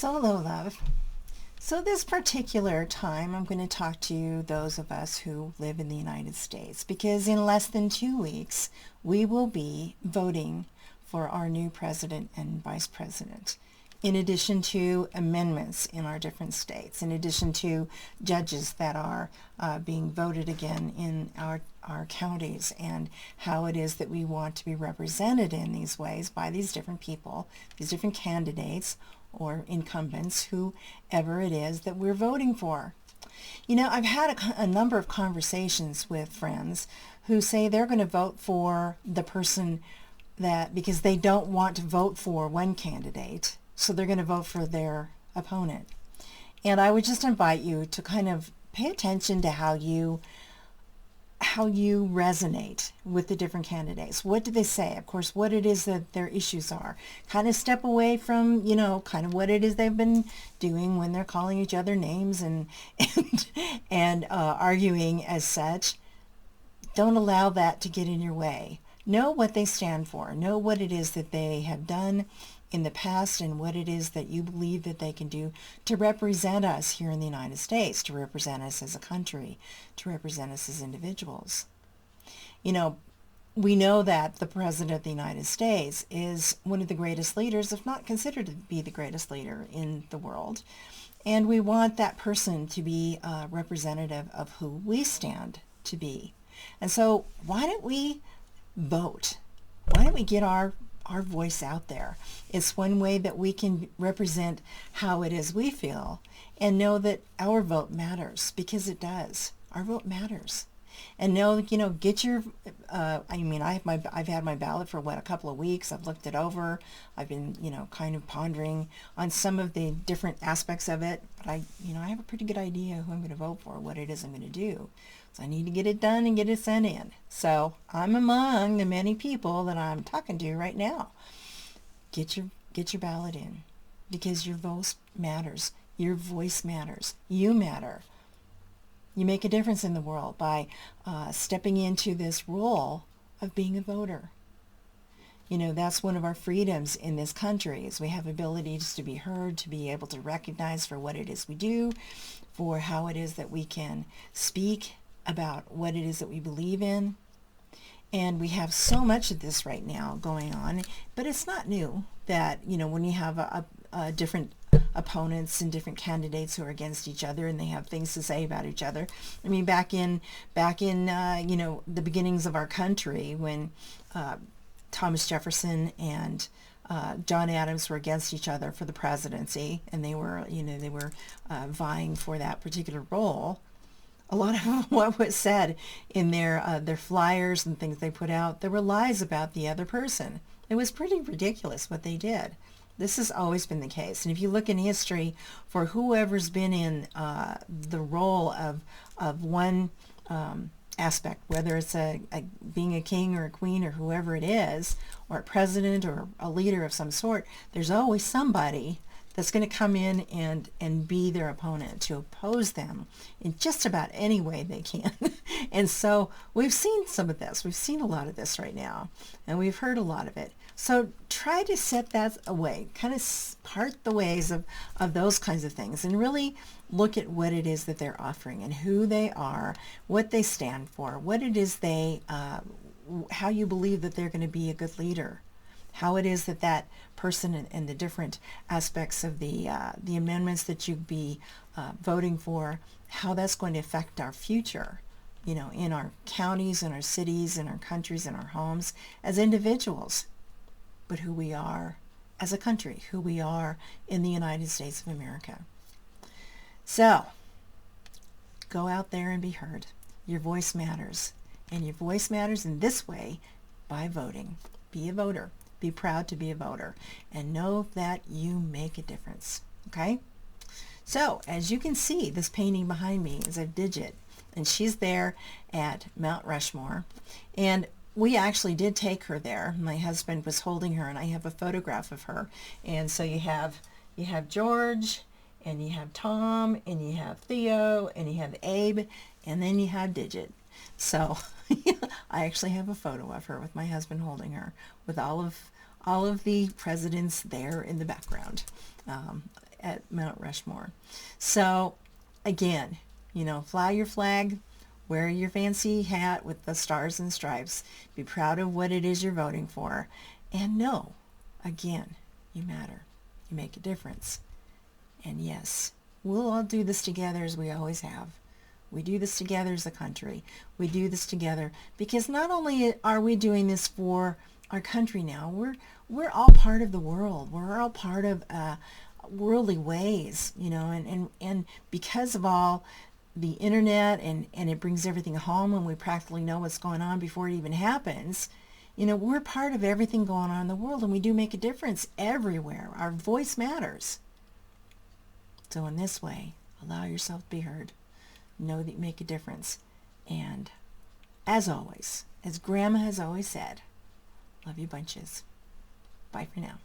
So hello, love. So this particular time, I'm going to talk to those of us who live in the United States, because in less than 2 weeks, we will be voting for our new president and vice president, in addition to amendments in our different states, in addition to judges that are being voted again in our counties, and how it is that we want to be represented in these ways by these different people, these different candidates, or incumbents, whoever it is that we're voting for. You know, I've had a number of conversations with friends who say they're going to vote for the person that, because they don't want to vote for one candidate, so they're going to vote for their opponent. And I would just invite you to kind of pay attention to how you resonate with the different candidates. What do they say? Of course, what it is that their issues are. Kind of step away from, kind of what it is they've been doing when they're calling each other names and arguing as such. Don't allow that to get in your way. Know what they stand for. Know what it is that they have done in the past and what it is that you believe that they can do to represent us here in the United States, to represent us as a country, to represent us as individuals. You know, we know that the President of the United States is one of the greatest leaders, if not considered to be the greatest leader in the world. And we want that person to be representative of who we stand to be. And so why don't we vote? Why don't we get our voice out there? It's one way that we can represent how it is we feel and know that our vote matters, because it does. Our vote matters. And know, get your, I've had my ballot for a couple of weeks. I've looked it over. I've been, kind of pondering on some of the different aspects of it. But I have a pretty good idea who I'm going to vote for, what it is I'm going to do. So I need to get it done and get it sent in. So I'm among the many people that I'm talking to right now. Get your ballot in, because your vote matters. Your voice matters. You matter. You make a difference in the world by stepping into this role of being a voter. That's one of our freedoms in this country, is we have abilities to be heard, to be able to recognize for what it is we do, for how it is that we can speak about what it is that we believe in. And we have so much of this right now going on, but it's not new that, when you have a different opponents and different candidates who are against each other and they have things to say about each other. I mean, back in the beginnings of our country, when Thomas Jefferson and John Adams were against each other for the presidency, and they were vying for that particular role. A lot of what was said in their flyers and things they put out, there were lies about the other person. It was pretty ridiculous what they did. This has always been the case. And if you look in history, for whoever's been in the role of one aspect, whether it's being a king or a queen or whoever it is, or a president or a leader of some sort, there's always somebody that's going to come in and be their opponent, to oppose them in just about any way they can. And so we've seen some of this. We've seen a lot of this right now, and we've heard a lot of it. So try to set that away, kind of part the ways of those kinds of things, and really look at what it is that they're offering and who they are, what they stand for, what it is how you believe that they're going to be a good leader, how it is that person and the different aspects of the amendments that you'd be voting for, how that's going to affect our future, in our counties, in our cities, in our countries, in our homes, as individuals, but who we are as a country, who we are in the United States of America. So, go out there and be heard. Your voice matters. And your voice matters in this way, by voting. Be a voter. Be proud to be a voter, and know that you make a difference. Okay? So, as you can see, this painting behind me is of Digit, and she's there at Mount Rushmore. And we actually did take her there. My husband was holding her, and I have a photograph of her. And so you have George, and you have Tom, and you have Theo, and you have Abe, and then you have Digit. So I actually have a photo of her with my husband holding her, with all of the presidents there in the background. at Mount Rushmore. So again, fly your flag, wear your fancy hat with the stars and stripes, be proud of what it is you're voting for, and know, again, you matter. You make a difference. And yes, we'll all do this together as we always have. We do this together as a country. We do this together because not only are we doing this for our country now, we're all part of the world. We're all part of worldly ways, and because of all the internet and it brings everything home and we practically know what's going on before it even happens, we're part of everything going on in the world, and we do make a difference everywhere. Our voice matters. So in this way, allow yourself to be heard. Know that you make a difference. And as always, as Grandma has always said, love you bunches. Bye for now.